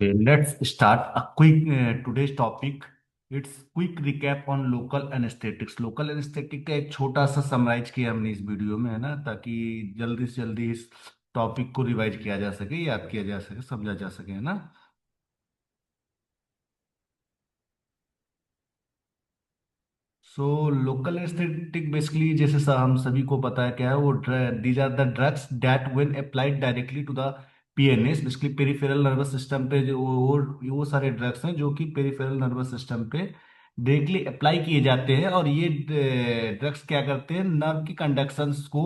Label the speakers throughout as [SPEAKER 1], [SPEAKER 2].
[SPEAKER 1] Okay, let's start a quick today's topic. It's quick recap on local anesthetics. Local anaesthetic का एक छोटा सा summarise किया हमने इस वीडियो में, है ना, ताकि जल्दी से जल्दी इस टॉपिक को रिवाइज किया जा सके, याद किया जा सके, समझा जा सके, है ना। सो लोकल एस्थेटिक बेसिकली, जैसे हम सभी को पता है क्या है वो, these are the drugs that when applied directly to the PNS, basically peripheral nervous system पे, जो वो सारे ड्रग्स हैं जो कि पेरिफेरल नर्वस सिस्टम पे डायरेक्टली अप्लाई किए जाते हैं। और ये ड्रग्स क्या करते हैं, नर्व की कंडक्शंस को,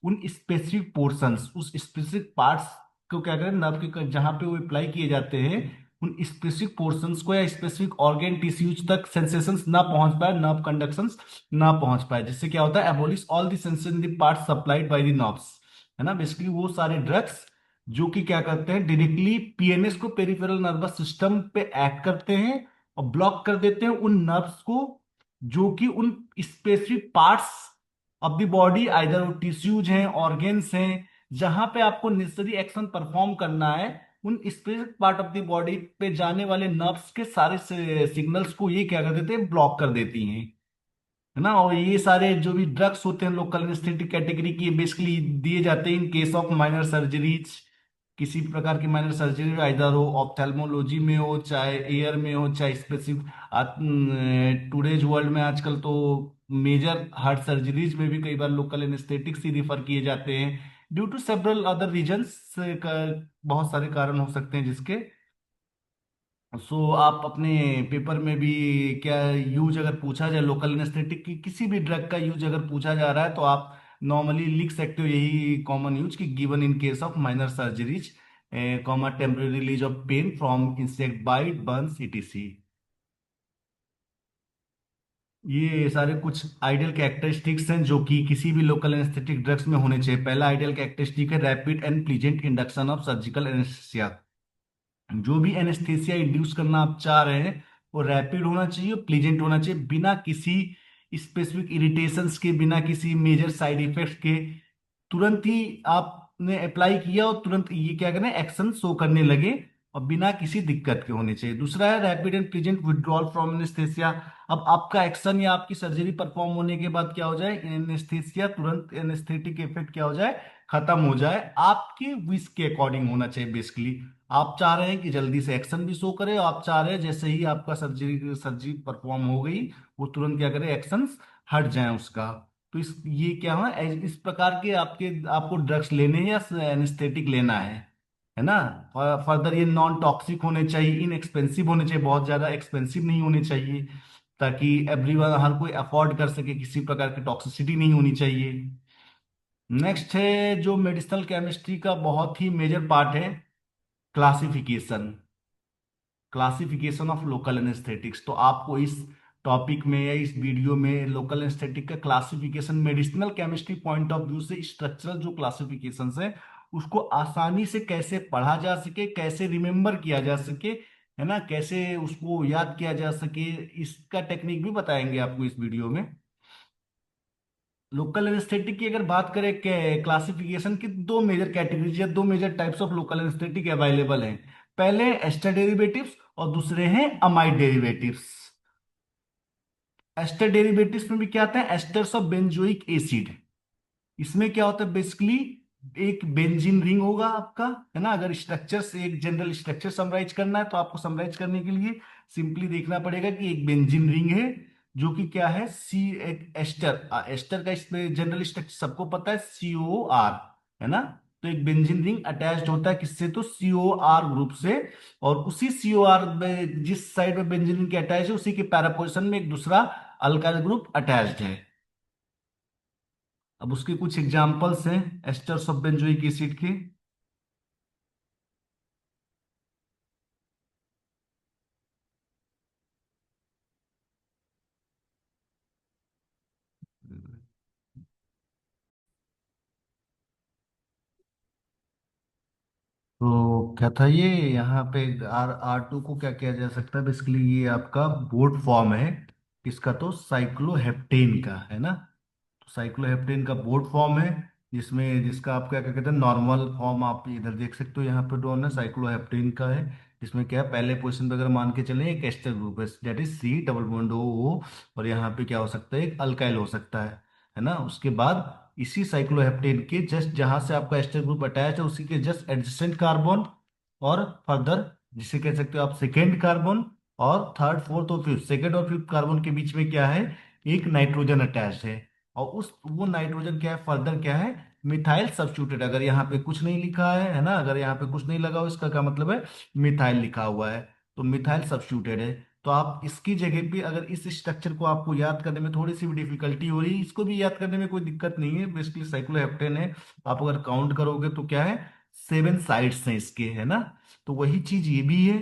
[SPEAKER 1] उन स्पेसिफिक पोर्शंस, उस स्पेसिफिक पार्ट्स को क्या करें, नर्व के जहाँ पे वो अप्लाई किए जाते हैं, उन स्पेसिफिक पोर्शंस को या स्पेसिफिक ऑर्गेन टिश्यूज तक सेंसेशंस ना पहुंच पाए, नर्व कंडक्शंस ना पहुंच पाए, जिससे क्या होता है, abolish all the sensation the part supplied by the nerves, है ना। बेसिकली वो सारे ड्रग्स जो कि क्या करते हैं, डायरेक्टली पीएनएस को, पेरिफेरल नर्वस सिस्टम पे एक्ट करते हैं और ब्लॉक कर देते हैं उन नर्व्स को जो कि उन specific parts of the body, either वो टिश्यूज हैं, ऑर्गेन्स हैं, जहां पे आपको नेसेसरी एक्शन परफॉर्म करना है, उन specific part of the body पे जाने वाले नर्व्स के सारे सिग्नल्स को ये क्या कर देते हैं, ब्लॉक कर देती हैं, है ना। और ये सारे जो भी ड्रग्स होते हैं लोकल एनेस्थेटिक कैटेगरी की, बेसिकली दिए जाते हैं इन केस ऑफ माइनर सर्जरीज। किसी भी प्रकार की माइनर सर्जरी, आइदर हो ऑप्थेल्मोलॉजी में हो, चाहे एयर में हो, चाहे स्पेसिफिक, टूडेज वर्ल्ड में आजकल तो मेजर हार्ट सर्जरीज में भी कई बार लोकल एनेस्थेटिक्स ही रिफर किए जाते हैं, due to several other reasons का। बहुत सारे कारण हो सकते हैं जिसके। सो आप अपने पेपर में भी क्या यूज अगर पूछा जाए, लोकल एनेस्थेटिक की किसी भी ड्रग का यूज अगर पूछा जा रहा है, तो आप नॉर्मली लिख सकते हो यही कॉमन यूज कि given in case of minor surgeries, comma temporary release of pain from insect bite, burns, ETC. ये सारे कुछ आइडियल कैरेक्टरिस्टिक्स हैं जो कि किसी भी लोकल एनेस्थेटिक ड्रग्स में होने चाहिए। पहला आइडियल कैरेक्टरिस्टिक है rapid and pleasant induction of surgical anaesthesia. जो भी एनेस्थेसिया इंड्यूस करना आप चाह रहे हैं वो रैपिड होना चाहिए, प्लीजेंट होना चाहिए, बिना किसी स्पेसिफिक इरिटेशंस के, बिना किसी मेजर साइड इफेक्ट्स के। तुरंत ही आपने अप्लाई किया और तुरंत ये क्या करें, एक्शन शो करने लगे, और बिना किसी दिक्कत के होने चाहिए। दूसरा है rapid and pleasant withdrawal from anaesthesia. अब आपका एक्शन या आपकी सर्जरी परफॉर्म होने के बाद क्या हो जाए, एनेस्थेसिया, तुरंत एनेस्थेटिक इफेक्ट क्या हो जाए, खत्म हो जाए, आपके विश के अकॉर्डिंग होना चाहिए। बेसिकली आप चाह रहे हैं कि जल्दी से एक्शन भी शो करे, और आप चाह रहे हैं जैसे ही आपका सर्जरी सर्जरी परफॉर्म हो गई, वो तुरंत क्या करे, एक्शन हट जाए उसका। तो इस ये क्या है, इस प्रकार के आपके आपको ड्रग्स लेने हैं या एनेस्थेटिक लेना है ना। फर्दर ये नॉन टॉक्सिक होने चाहिए, इनएक्सपेंसिव होने चाहिए, बहुत ज्यादा एक्सपेंसिव नहीं होने चाहिए, ताकि एवरीवन, हर कोई अफोर्ड कर सके, किसी प्रकार की टॉक्सिसिटी नहीं होनी चाहिए। नेक्स्ट है जो मेडिसिनल केमिस्ट्री का बहुत ही मेजर पार्ट है, classification. Classification of local anaesthetics. तो आपको इस टॉपिक में या इस वीडियो में लोकल एनेस्थेटिक का classification medicinal chemistry point of view से, स्ट्रक्चरल जो क्लासिफिकेशन है उसको आसानी से कैसे पढ़ा जा सके, कैसे रिमेम्बर किया जा सके, है ना, कैसे उसको याद किया जा सके, इसका टेक्निक भी बताएंगे आपको इस वीडियो में। लोकल एनेस्थेटिक की अगर बात करें क्लासिफिकेशन की, दो मेजर कैटेगरीज या दो major types of local anaesthetic available हैं। पहले एस्टर डेरिवेटिव्स और दूसरे हैं अमाइड डेरिवेटिव्स। एस्टर डेरिवेटिव्स में भी क्या आता है, एस्टर्स ऑफ बेंजोइक एसिड। इसमें क्या होता है, बेसिकली एक बेंजीन रिंग होगा आपका, है ना। अगर स्ट्रक्चर से एक जनरल स्ट्रक्चर समराइज करना है, तो आपको समराइज करने के लिए सिंपली देखना पड़ेगा कि एक बेंजीन रिंग है जो कि क्या है, सी, एक एस्टर, एस्टर का इसमें जनरल स्ट्रक्चर सबको पता है, COR, है ना। तो एक बेंजीन रिंग अटैच्ड होता है किससे, तो COR ग्रुप से। और उसी COR में जिस साइड में बेंजीन रिंग के अटैच है, उसी के पैरा पोजीशन में एक दूसरा अल्काइल ग्रुप अटैच्ड है। अब उसके कुछ एग्जाम्पल्स हैं एस्टर्स ऑफ बेंजोइक एसिड के। तो क्या था ये, यहाँ पे R2 को क्या किया जा सकता है, बेसिकली ये आपका बोर्ड फॉर्म है किसका, तो साइक्लोहेप्टेन का, है ना। तो साइक्लोहेप्टेन का बोर्ड फॉर्म है, जिसमें जिसका आप क्या क्या कहते हैं नॉर्मल फॉर्म आप इधर देख सकते हो, यहाँ पे ड्रोन है साइक्लोहेप्टेन का है। जिसमें क्या है, पहले पोजीशन पे अगर मान के चले एक एस्टर ग्रुप है that is C double bond O. और यहाँ पे क्या हो सकता है, एक अल्काइल हो सकता है ना। उसके बाद इसी साइक्लोहेप्टेन के जस्ट जहां से आपका एस्टर ग्रुप अटैच है उसी के जस्ट एडजेसेंट कार्बन और फर्दर, जिसे कह सकते हो आप सेकेंड कार्बन और थर्ड फोर्थ और फिफ्थ, सेकेंड और फिफ्थ कार्बन के बीच में क्या है, एक नाइट्रोजन अटैच है। और उस वो नाइट्रोजन क्या है, फर्दर क्या है, मिथाइल सब्स्टिट्यूटेड। अगर यहाँ पे कुछ नहीं लिखा है ना, अगर यहाँ पे कुछ नहीं लगा हो इसका क्या मतलब है, मिथाइल लिखा हुआ है, तो मिथाइल सब्स्टिट्यूटेड है। तो आप इसकी जगह पे अगर इस स्ट्रक्चर को आपको याद करने में थोड़ी सी भी डिफिकल्टी हो रही है, इसको भी याद करने में कोई दिक्कत नहीं है, बेसिकली साइक्लोहेप्टेन है। आप अगर काउंट करोगे तो क्या है, 7 साइड्स हैं इसके, है ना। तो वही चीज ये भी है,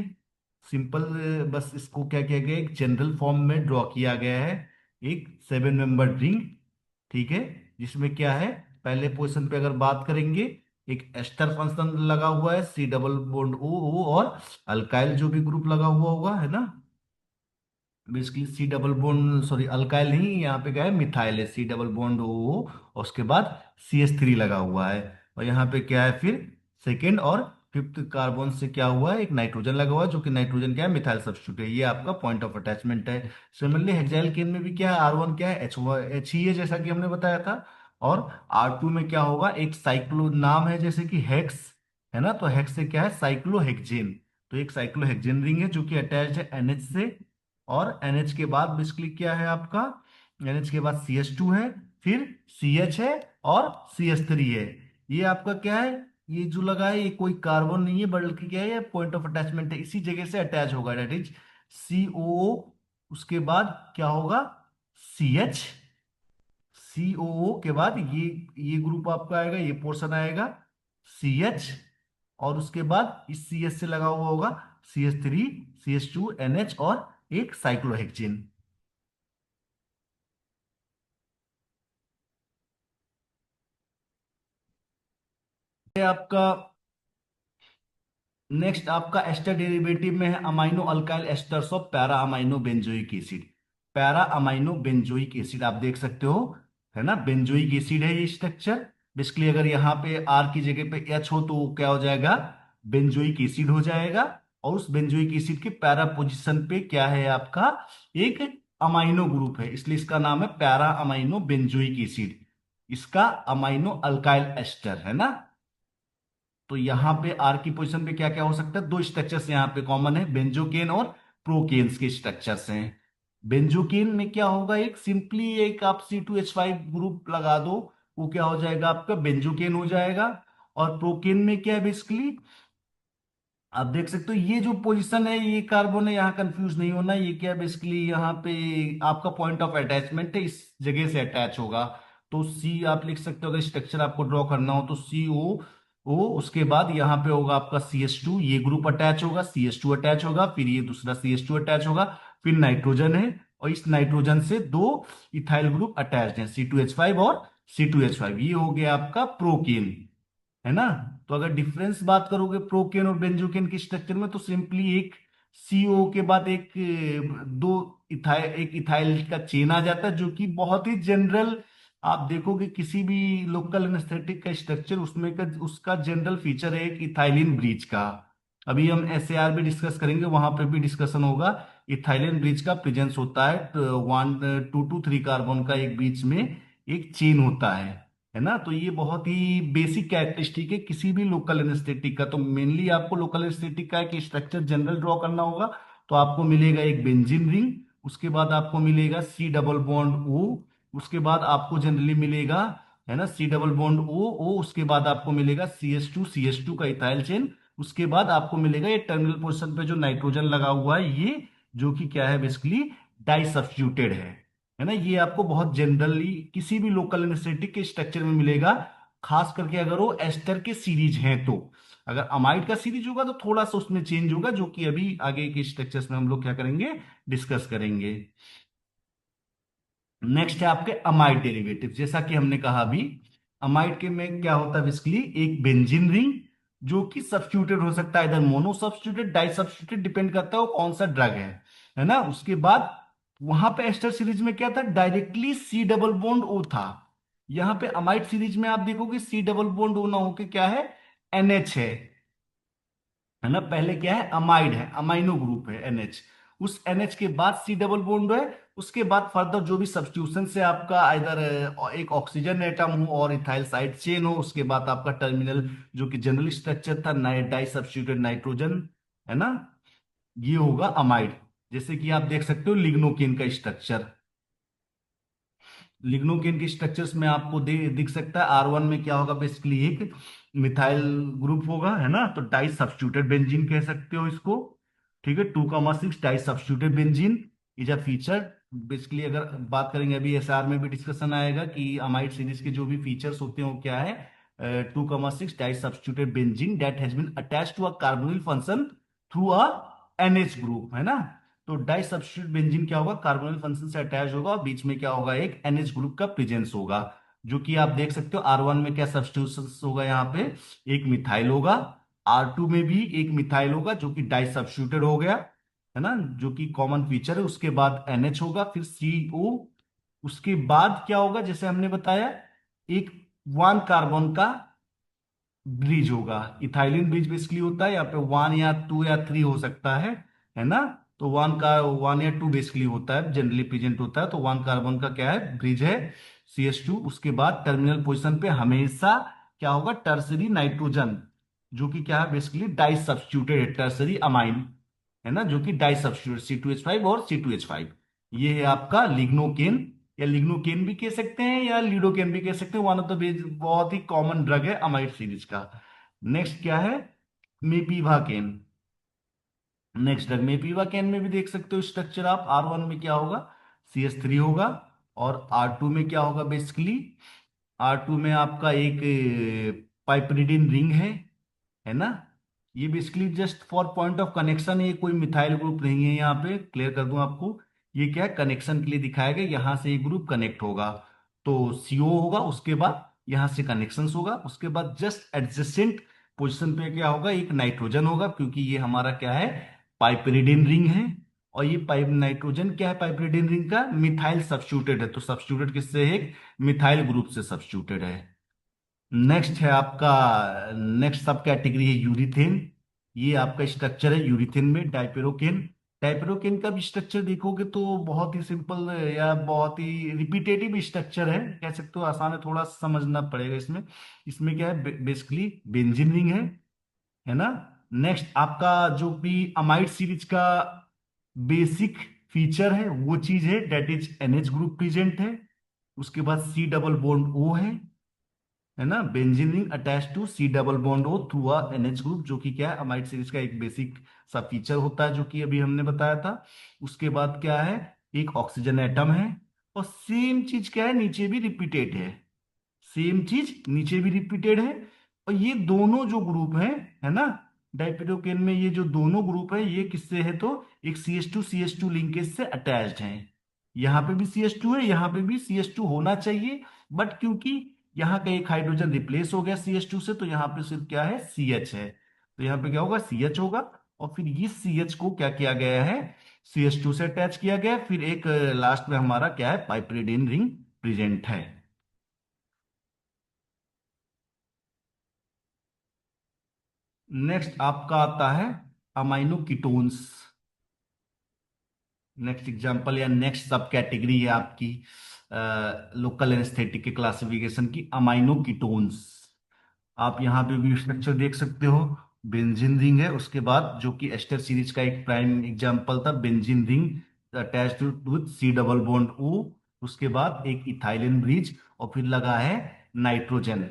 [SPEAKER 1] सिंपल। बस इसको क्या किया गया, एक जनरल फॉर्म में ड्रॉ किया गया है, एक 7 मेंबर रिंग, ठीक है। जिसमें क्या है, पहले पोजीशन पे अगर बात करेंगे, एक एस्टर फंक्शन लगा हुआ है सी डबल बॉन्ड ओ ओ, और अल्काइल जो भी ग्रुप लगा हुआ होगा, है ना। Basically C double bond, sorry alkyl नहीं, यहाँ पे क्या है, मिथाइल है, सी डबल बॉन्ड ओ, और उसके बाद CH3 लगा हुआ है। और यहाँ पे क्या है फिर, सेकेंड और फिफ्थ कार्बन से क्या हुआ है, एक नाइट्रोजन लगा हुआ है, जो कि नाइट्रोजन क्या है, मिथाइल सब्स्टिट्यूट है। ये आपका पॉइंट ऑफ अटैचमेंट है। सिमिलरली हेक्साइल केन में भी क्या है, R1 क्या है, एच ही है, जैसा कि हमने बताया था। और R2 में क्या होगा, एक साइक्लो नाम है जैसे कि हेक्स, है ना। तो हेक्स से क्या है, साइक्लोहेक्जेन। तो एक साइक्लोहेक्जेन रिंग है जो कि अटैच्ड है NH से। और NH के बाद बेसिकली क्या है आपका, NH के बाद CH2 है, फिर CH है, और CH3 है। ये आपका क्या है, ये जो लगा है ये कोई कार्बन नहीं है, बल्कि क्या है, ये पॉइंट ऑफ अटैचमेंट है, इसी जगह से अटैच होगा, डेट इज CO। उसके बाद क्या होगा, CH, COO के बाद ये ग्रुप आपका आएगा, ये पोर्शन आएगा CH। और उसके बाद इस CH से लगा हुआ होगा CH3, CH2, NH, और एक साइक्लोहेक्सेन। ये आपका नेक्स्ट आपका एस्टर डेरिवेटिव में है amino alkyl asters of para amino benzoic acid. Para amino benzoic acid आप देख सकते हो, है ना, बेंजोइक एसिड है ये स्ट्रक्चर। बेसिकली अगर यहाँ पे R की जगह पे H हो तो वो क्या हो जाएगा, बेंजोइक एसिड हो जाएगा। और उस बेंजोइक एसिड के पैरा पोजिशन पे क्या है आपका, एक अमाइनो ग्रुप है, इसलिए इसका नाम है पैरा अमाइनो बेंजोइक एसिड। इसका अमाइनो अल्काइल एस्टर, है ना। तो यहाँ पे R की पोजीशन पे क्या क्या हो सकता है, दो स्ट्रक्चर्स यहाँ पे कॉमन है, बेंजोकेन और प्रोकेन्स के स्ट्रक्चर्स हैं। बेंजोकेन में क्या होगा, एक सिंपली एक आप C2H5 ग्रुप लगा दो, वो क्या हो जाएगा आपका बेंजोकेन हो जाएगा। और प्रोकेन में क्या है, बेसिकली आप देख सकते हो ये जो पोजीशन है, ये कार्बन है, यहाँ कंफ्यूज नहीं होना, ये क्या बेसिकली यहाँ पे आपका पॉइंट ऑफ अटैचमेंट है, इस जगह से अटैच होगा। तो C आप लिख सकते हो, अगर स्ट्रक्चर आपको ड्रॉ करना हो तो CO O, उसके बाद यहाँ पे होगा आपका CH2, ये ग्रुप अटैच होगा, CH2 अटैच होगा, फिर ये दूसरा CH2 अटैच होगा, फिर नाइट्रोजन है, और इस नाइट्रोजन से दो इथाइल ग्रुप अटैच है, C2H5 और C2H5, ये हो गया आपका प्रोकेन, है ना। तो अगर डिफरेंस बात करोगे प्रोकेन और बेंजोकेन के स्ट्रक्चर में, तो सिंपली एक CO के बाद एक दो इथाइल, एक इथाइल का चेन आ जाता है, जो कि बहुत ही जनरल, आप देखोगे किसी भी लोकल एनेस्थेटिक का स्ट्रक्चर उसमें का उसका जनरल फीचर है एक इथाइलिन ब्रिज का। अभी हम SAR भी डिस्कस करेंगे, वहां पे भी डिस्कशन होगा। इथाइलिन ब्रिज का प्रेजेंस होता है, 1 2 to 3 कार्बन का एक बीच में एक चेन होता है ना। तो ये बहुत ही बेसिक कैरेक्टरिस्टिक है किसी भी लोकल एनेस्थेटिक का। तो मेनली आपको लोकल एनेस्थेटिक का एक स्ट्रक्चर जनरल ड्रॉ करना होगा। तो आपको मिलेगा एक बेंजीन रिंग, उसके बाद आपको मिलेगा C डबल बॉन्ड O, उसके बाद आपको जनरली मिलेगा, है ना, C double bond O O, उसके बाद आपको मिलेगा CH2 का इथाइल चेन। उसके बाद आपको मिलेगा ये टर्मिनल पोजीशन पे जो नाइट्रोजन लगा हुआ है, ये जो कि क्या है बेसिकली डाई सब्स्टिट्यूटेड है ना। ये आपको बहुत जनरली किसी भी लोकल एनेस्थेटिक के स्ट्रक्चर में मिलेगा, खास करके अगर वो एस्टर के सीरीज हैं तो। अगर अमाइड का सीरीज होगा तो थोड़ा सा उसमें चेंज होगा, जो कि अभी आगे के स्ट्रक्चर्स में हम लोग क्या करेंगे, डिस्कस करेंगे। नेक्स्ट है आपके अमाइड डेरिवेटिव, जैसा कि हमने कहा अभी, अमाइड के में क्या होता है बेसिकली, एक बेंजीन रिंग जो कि सब्स्टिट्यूटेड हो सकता है, इधर mono substituted, di substituted, depend करता है वो कौन सा ड्रग है ना। उसके बाद वहां पे एस्टर सीरीज में क्या था, directly C double bond O था, यहाँ पे अमाइड सीरीज में आप देखोगे सी डबल बॉन्ड ओ ना होके क्या है, एनएच है ना। पहले क्या है, अमाइड है, अमाइनो ग्रुप है एनएच। उस एनएच के बाद सी डबल बॉन्ड है। उसके बाद फर्दर जो भी सब्स्टिट्यूशन से आपका इधर एक ऑक्सीजन एटम हो और इथाइल साइड चेन हो, उसके बाद आपका टर्मिनल जो कि जनरल स्ट्रक्चर था डाई सब्स्टिट्यूटेड नाइट्रोजन, है ना, ये होगा अमाइड। जैसे कि आप देख सकते हो लिग्नोकेन का स्ट्रक्चर, लिग्नोकेन के स्ट्रक्चर्स में आपको दिख सकता है R1 में क्या होगा, बेसिकली एक मिथाइल ग्रुप होगा, है ना। तो डाई सब्स्टिट्यूटेड बेंजीन कह सकते हो इसको। ठीक है, 2,6 di substituted benzene is a feature. Basically अगर बात करेंगे, अभी SR में भी डिस्कशन आएगा कि अमाइड सीरीज के जो भी फीचर्स होते हैं वो क्या है, 2,6 di substituted benzene that has been attached to a carbonyl function through a NH group, है ना। तो डाई सब्स्टिट्यूट बेंजीन क्या होगा, कार्बोनिल फंक्शन से अटैच होगा और बीच में क्या होगा, एक NH ग्रुप का प्रेजेंस होगा। जो कि आप देख सकते हो R1 में क्या सब्स्टिट्यूशन होगा, यहाँ पे एक मिथाइल होगा। R2 में भी एक मिथाइल होगा जो कि डाई सब्स्टिट्यूटेड हो गया, है ना, जो कि कॉमन फीचर है। उसके बाद NH होगा, फिर CO। उसके बाद क्या होगा, जैसे हमने बताया, एक वन कार्बन का ब्रिज होगा। इथाइलिन ब्रिज बेसिकली होता है यहाँ पे 1 या 2 या 3 हो सकता है ना। तो 1 या 2 बेसिकली होता है, जनरली प्रेजेंट होता है। तो 1 कार्बन का क्या है, ब्रिज है, CH2। उसके बाद टर्मिनल पोजीशन पे हमेशा क्या होगा, टर्सरी नाइट्रोजन, जो कि क्या है, बेसिकली डाई सब्स्टिट्यूटेड है, टर्सरी अमाइन, है ना, जो कि डाई सब्स्टिट्यूट C2H5 और C2H5। ये है आपका लिग्नोकेन, या लिग्नोकेन भी कह सकते हैं या लीडोकेन भी कह सकते हैं, वन ऑफ द बहुत ही कॉमन ड्रग है अमाइड सीरीज का। नेक्स्ट क्या है, मेपीवाकेन। नेक्स्ट ड्रग मेपीवाकेन में भी देख सकते हो स्ट्रक्चर आप, R1 में क्या होगा, CH3 होगा। और R2 में क्या होगा, बेसिकली R2 में आपका एक पाइपरिडिन रिंग है ना। ये basically just for point of connection, ये कोई मिथाइल ग्रुप नहीं है, यहाँ पे क्लियर कर दूं आपको। ये क्या है, कनेक्शन के लिए दिखाया गया, यहां से एक ग्रुप कनेक्ट होगा तो CO होगा, उसके बाद यहां से कनेक्शन होगा, उसके बाद जस्ट एडजेसेंट पोजिशन पे क्या होगा, एक नाइट्रोजन होगा, क्योंकि ये हमारा क्या है, पाइपरिडिन रिंग है। और ये पाइप नाइट्रोजन क्या है, पाइपरिडिन रिंग का मिथाइल सब्स्टिट्यूटेड है, तो सब्स्टिट्यूटेड किससे है, एक मिथाइल ग्रुप से सब्स्टिट्यूटेड है। नेक्स्ट है आपका, नेक्स्ट सब कैटेगरी है यूरिथेन। ये आपका स्ट्रक्चर है यूरिथेन में, डाइपेरोकेन। डाइपेरोकेन का भी स्ट्रक्चर देखोगे तो बहुत ही सिंपल या बहुत ही रिपीटेटिव स्ट्रक्चर है, कह सकते हो, आसान है, थोड़ा समझना पड़ेगा इसमें। इसमें क्या है, बेसिकली बेंजीन रिंग है ना। नेक्स्ट आपका जो भी अमाइड सीरीज का बेसिक फीचर है वो चीज है, that is NH group present है। उसके बाद C डबल बॉन्ड O है ना, benzene ring attach to C double bond O through a NH group, जो कि क्या है, अमाइड सीरीज का एक बेसिक सा फीचर होता है, जो कि अभी हमने बताया था। उसके बाद क्या है, एक ऑक्सीजन एटम है। और सेम चीज क्या है, नीचे भी रिपीटेड सेम चीज नीचे भी रिपीटेड है। और ये दोनों जो ग्रुप है ना, डाइपेरोकेन में ये जो दोनों ग्रुप है, ये किससे है, तो एक CH2 लिंकेज से अटैच्ड है। यहाँ पे भी CH2 है, यहाँ पे भी CH2 होना चाहिए, बट क्योंकि यहाँ का एक हाइड्रोजन रिप्लेस हो गया CH2 से, तो यहाँ पे सिर्फ क्या है, CH है। तो यहाँ पे क्या होगा, CH होगा। और फिर इस CH को क्या किया गया है, CH2 से अटैच किया गया है। फिर एक लास्ट में हमारा क्या है, पाइपरिडिन रिंग प्रेजेंट है। नेक्स्ट आपका आता है अमाइनो कीटोन्स। नेक्स्ट एग्जांपल या नेक्स्ट सब कैटेगरी है आपकी लोकल एनेस्थेटिक के क्लासिफिकेशन की, अमाइनो कीटोन्स। आप यहाँ पे भी स्ट्रक्चर देख सकते हो, बेंजीन रिंग है, उसके बाद जो कि एस्टर सीरीज का एक प्राइम एग्जांपल था, benzene ring attached with C double bond O। उसके बाद एक इथाइलिन ब्रिज, और फिर लगा है नाइट्रोजन।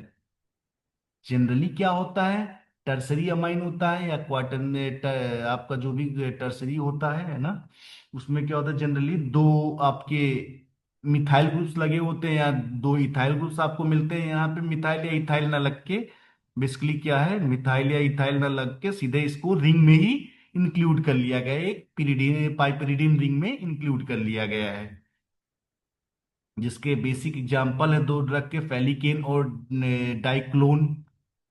[SPEAKER 1] जनरली क्या होता है, टर्सरी अमाइन होता है या क्वार्टर आपका जो भी टर्सरी होता है ना, उसमें क्या होता है, जनरली दो आपके मिथाइल ग्रुप्स लगे होते हैं या दो इथाइल ग्रुप्स आपको मिलते हैं। यहाँ पे मिथाइल या इथाइल ना लग के, बेसिकली क्या है, मिथाइल या इथाइल ना लग के सीधे इसको रिंग में ही इंक्लूड कर लिया गया है, एक पिरिडीन पाइपरिडीन रिंग में इंक्लूड कर लिया गया है। जिसके बेसिक एग्जाम्पल है दो ड्रग के, फेलिकेन और डाइक्लोन।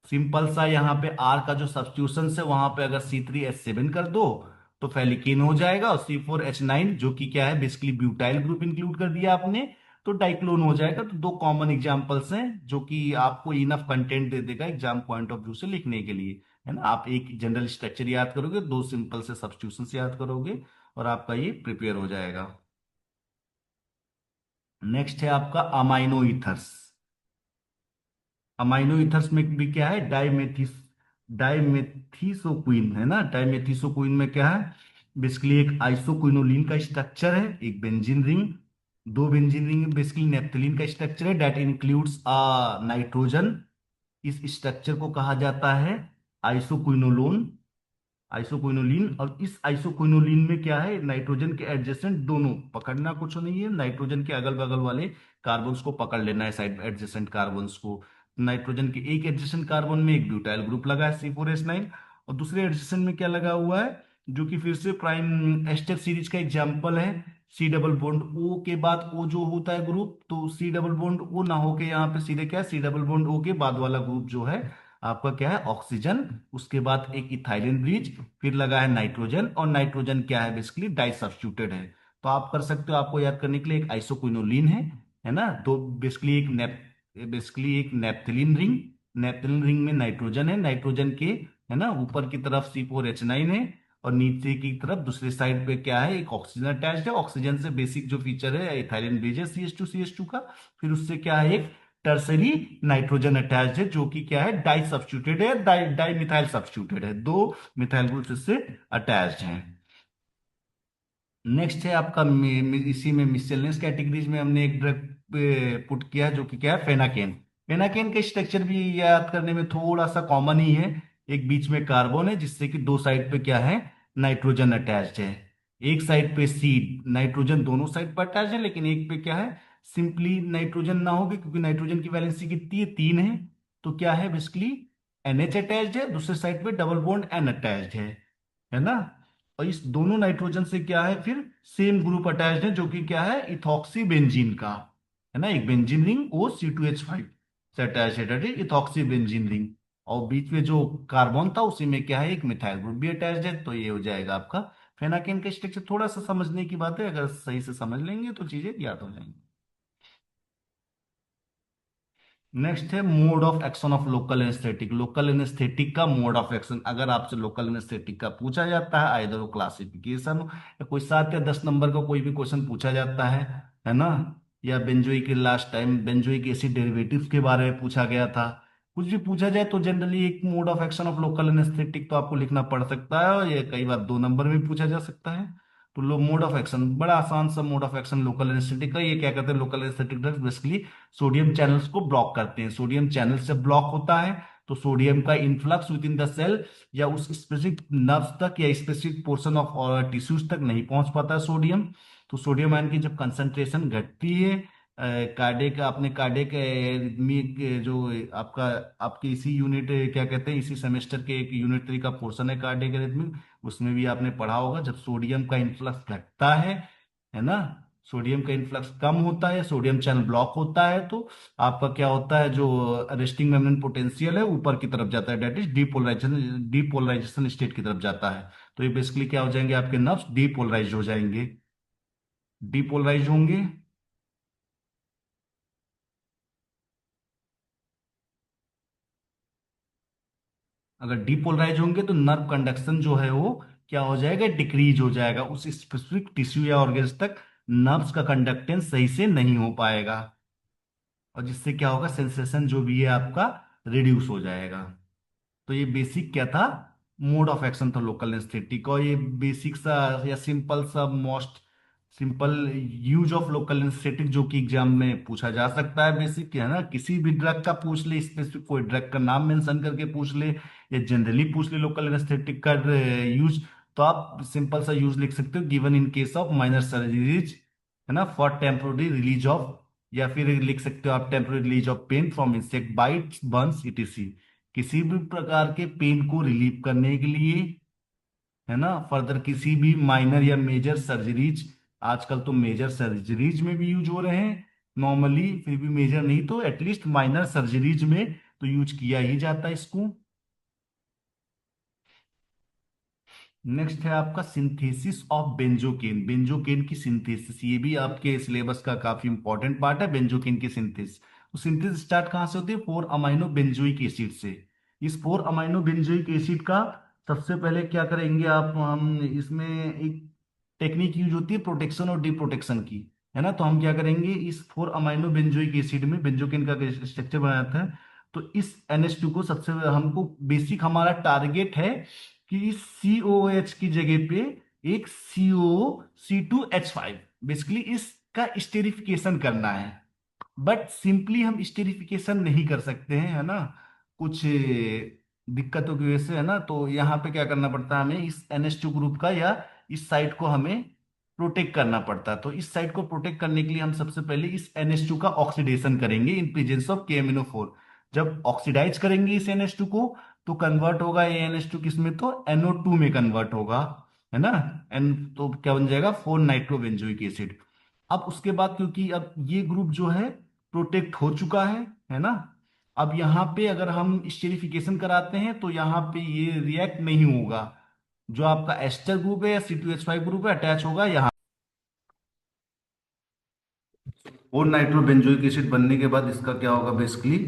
[SPEAKER 1] सिंपल सा, यहाँ पे आर का जो सब्स्टिट्यूशन है वहां पे अगर C3H7 कर दो तो फेलिकेन हो जाएगा, और C4H9 जो कि क्या है, बेसिकली ब्यूटाइल ग्रुप इंक्लूड कर दिया आपने, तो डाइक्लोन हो जाएगा। तो दो कॉमन एग्जांपल्स हैं जो कि आपको इनफ कंटेंट दे देगा एग्जाम पॉइंट ऑफ व्यू से लिखने के लिए, है ना। आप एक जनरल स्ट्रक्चर याद करोगे, दो सिंपल से सब्स्टिट्यूशंस याद करोगे, और आपका ये प्रिपेयर हो जाएगा। नेक्स्ट है आपका अमाइनो ईथर्स। अमाइनो ईथर्स में भी क्या है, डाइमेथिसोक्विन, है ना। डाइमेथिसोक्विन में क्या है, बेसिकली एक आइसोक्विनोलिन का स्ट्रक्चर है, एक बेंजीन रिंग, दो बेंजीन रिंग, बेसिकली नेप्थलीन का स्ट्रक्चर है, दैट इंक्लूड्स अ नाइट्रोजन। इस स्ट्रक्चर को कहा जाता है आइसोक्विनोलोन, आइसोक्विनोलिन। और इस आइसोक्विनोलिन में क्या है, नाइट्रोजन के एडजेसेंट दोनों, पकड़ना कुछ नहीं है, नाइट्रोजन के अगल बगल वाले कार्बन्स को पकड़ लेना है, साइड एडजेसेंट कार्बन्स को। नाइट्रोजन के एक एडजेसेंट कार्बन में एक ब्यूटाइल ग्रुप लगा है C4H9, और दूसरे एडजेसेंट में क्या लगा हुआ है, जो कि फिर से प्राइम एस्टर सीरीज का एग्जाम्पल है। सी डबल बॉन्ड O के बाद O जो होता है ग्रुप, तो सी डबल बॉन्ड O ना होके यहाँ पे सीधे क्या है, सी डबल बॉन्ड O के बाद वाला ग्रुप जो है आपका क्या है, ऑक्सीजन। उसके बाद एक इथाइलिन ब्रिज, फिर लगा है नाइट्रोजन, और नाइट्रोजन क्या है, बेसिकली डाई सब्स्टिट्यूटेड है। तो आप कर सकते हो, आपको याद करने के लिए, एक आइसोक्विनोलिन है ना, तो बेसिकली एक नेप्थलीन रिंग, नेप्थलीन रिंग में नाइट्रोजन है, नाइट्रोजन के, है ना, ऊपर की तरफ C4H9 है, और नीचे की तरफ दूसरी साइड पे क्या है, एक ऑक्सीजन अटैच्ड है। ऑक्सीजन से बेसिक जो फीचर है इथाइलिन ब्रिज है CH2 का, फिर उससे क्या है, एक टर्सरी नाइट्रोजन अटैच्ड है, जो कि क्या है, डाई सब्स्टिट्यूटेड है, डाई मिथाइल सब्स्टिट्यूटेड है, दो मिथाइल ग्रुप इससे अटैच्ड हैं। नेक्स्ट है आपका इसी में मिससेलेनियस कैटेगरीज में हमने एक ड्रग पुट किया जो कि क्या है, फेनाकेन। फेनाकेन का स्ट्रक्चर भी याद करने में थोड़ा सा कॉमन ही है। एक बीच में कार्बन है, जिससे कि दो साइड पे क्या है, नाइट्रोजन अटैच्ड है। एक साइड पे सी, नाइट्रोजन दोनों साइड पर अटैच है, लेकिन एक पे क्या है, सिंपली नाइट्रोजन ना होगी, क्योंकि नाइट्रोजन की वैलेंसी कितनी है, 3 है। तो क्या है, बेसिकली NH अटैच्ड है, दूसरे साइड पे डबल बॉन्ड N अटैच्ड है ना। और इस दोनों नाइट्रोजन से क्या है, फिर सेम ग्रुप अटैच्ड है, जो कि क्या है, इथॉक्सी बेंजीन का, है ना। एक बेंजीन रिंग O C2H5 से अटैच है, that is ethoxy benzene ring. और बीच में जो कार्बन था उसी में क्या है, एक मिथाइल ग्रुप भी अटैच्ड है। तो ये हो जाएगा आपका फेनाकेन का स्ट्रक्चर। थोड़ा सा समझने की बात है, अगर सही से समझ लेंगे तो चीजें याद हो जाएंगी। नेक्स्ट है mode of action of local anaesthetic. Local anaesthetic का मोड ऑफ एक्शन, अगर आपसे लोकल एनेस्थेटिक का पूछा जाता है, आइदर वो क्लासिफिकेशन हो, या कोई 7 या 10 नंबर का कोई भी क्वेश्चन पूछा जाता है ना, या बेंजोइक के last time benzoic acid derivatives के बारे में पूछा गया था, कुछ भी पूछा जाए, तो जनरली एक mode of action of local anaesthetic तो आपको लिखना पड़ सकता है, और ये कई बार 2 नंबर में पूछा जा सकता है। तो लो मोड ऑफ एक्शन, बड़ा आसान सा mode of action local anaesthetic का। ये क्या करते हैं, local anaesthetic drugs basically sodium channels को ब्लॉक करते हैं। सोडियम चैनल से ब्लॉक होता है, तो सोडियम का influx with in the cell या उस स्पेसिफिक नर्व्स तक या स्पेसिफिक पोर्शन ऑफ टिश्यूज तक नहीं पहुंच पाता है सोडियम। तो सोडियम आयन की जब कंसंट्रेशन घटती है, कार्डियक, आपने कार्डियक रिदमिक जो आपका, आपके इसी यूनिट क्या कहते हैं, इसी सेमेस्टर के एक यूनिट 3 का पोर्शन है कार्डियक रिदमिक, उसमें भी आपने पढ़ा होगा, जब सोडियम का इन्फ्लक्स घटता है ना, सोडियम का इन्फ्लक्स कम होता है, सोडियम चैनल ब्लॉक होता है, तो आपका क्या होता है, जो रेस्टिंग मेम्ब्रेन पोटेंशियल है ऊपर की तरफ जाता है, that is depolarisation, depolarisation state की तरफ जाता है। तो ये बेसिकली क्या हो जाएंगे, आपके नर्व्स डीपोलराइज हो जाएंगे, डीपोलराइज होंगे। अगर डीपोलराइज होंगे तो नर्व कंडक्शन जो है वो क्या हो जाएगा, डिक्रीज हो जाएगा, उस स्पेसिफिक टिश्यू या ऑर्गन्स तक नर्व्स का कंडक्टेंस सही से नहीं हो पाएगा, और जिससे क्या होगा, सेंसेशन जो भी है आपका रिड्यूस हो जाएगा। तो ये बेसिक क्या था, मोड ऑफ एक्शन था लोकल एनेस्थेटिक। और ये बेसिक सा या सिंपल सा most simple use of local anaesthetic जो कि एग्जाम में पूछा जा सकता है, बेसिक है ना। किसी भी ड्रग का पूछ ले, स्पेसिफिक कोई ड्रग का नाम मेंशन करके पूछ ले, या जनरली पूछ ले लोकल एनेस्थेटिक का यूज, तो आप सिंपल सा यूज लिख सकते हो, given in case of minor surgeries, है ना, फॉर टेम्पोररी रिलीज ऑफ, या फिर लिख सकते हो आप temporary release of pain from insect bites, burns etc। किसी भी प्रकार के पेन को रिलीव करने के लिए, है ना। फर्दर किसी भी माइनर या मेजर सर्जरीज, आजकल तो मेजर सर्जरीज में भी यूज हो रहे हैं नॉर्मली, फिर भी मेजर नहीं तो एटलीस्ट माइनर सर्जरीज में तो यूज किया ही जाता है इसको। नेक्स्ट है आपका सिंथेसिस ऑफ बेंजोकेन। बेंजोकेन की सिंथेसिस, ये भी आपके सिलेबस का काफी इंपॉर्टेंट पार्ट है। बेंजोकेन की सिंथेसिस, तो सिंथेसिस स्टार्ट कहाँ से होती है? 4 अमाइनो बेंजोइक एसिड से। इस 4 अमाइनो बेंजोइक एसिड का सबसे पहले क्या करेंगे आप, हम इसमें एक टेक्निक यूज होती है प्रोटेक्शन और डिप्रोटेक्शन की, है ना। तो हम क्या करेंगे, इस 4 अमाइनो बेंजोइक एसिड में बेंजोकेन का स्ट्रक्चर बनाता है। तो इस NH2 को सबसे हमको बेसिक हमारा टारगेट है कि COH की जगह पे एक COC2H5, बेसिकली इसका स्टेरिफिकेशन करना है। बट सिंपली हम स्टेरिफिकेशन नहीं कर सकते हैं, है ना, कुछ दिक्कतों की वजह से, है ना। तो यहाँ पे क्या करना पड़ता है हमें, इस NH2 ग्रुप का या इस साइड को हमें प्रोटेक्ट करना पड़ता है। तो इस साइड को प्रोटेक्ट करने के लिए हम सबसे पहले इस NH2 का ऑक्सीडेशन करेंगे इन प्रेजेंस ऑफ KMnO4। जब ऑक्सीडाइज करेंगे इस NH2 को, तो कन्वर्ट होगा ये NH2 किस में, तो NO2 में कन्वर्ट होगा, है ना। एन तो क्या बन जाएगा, 4 नाइट्रोबेंजोइक एसिड। अब उसके बाद क्योंकि अब ये ग्रुप जो है प्रोटेक्ट हो चुका है ना। अब यहाँ पे अगर हम स्टेरिफिकेशन कराते हैं तो यहाँ पे ये रिएक्ट नहीं होगा। जो आपका एस्टर ग्रुप है या C2H5 ग्रुप है अटैच होगा यहाँ। और नाइट्रोबेंजोइक एसिड बनने के बाद इसका क्या होगा बेसिकली,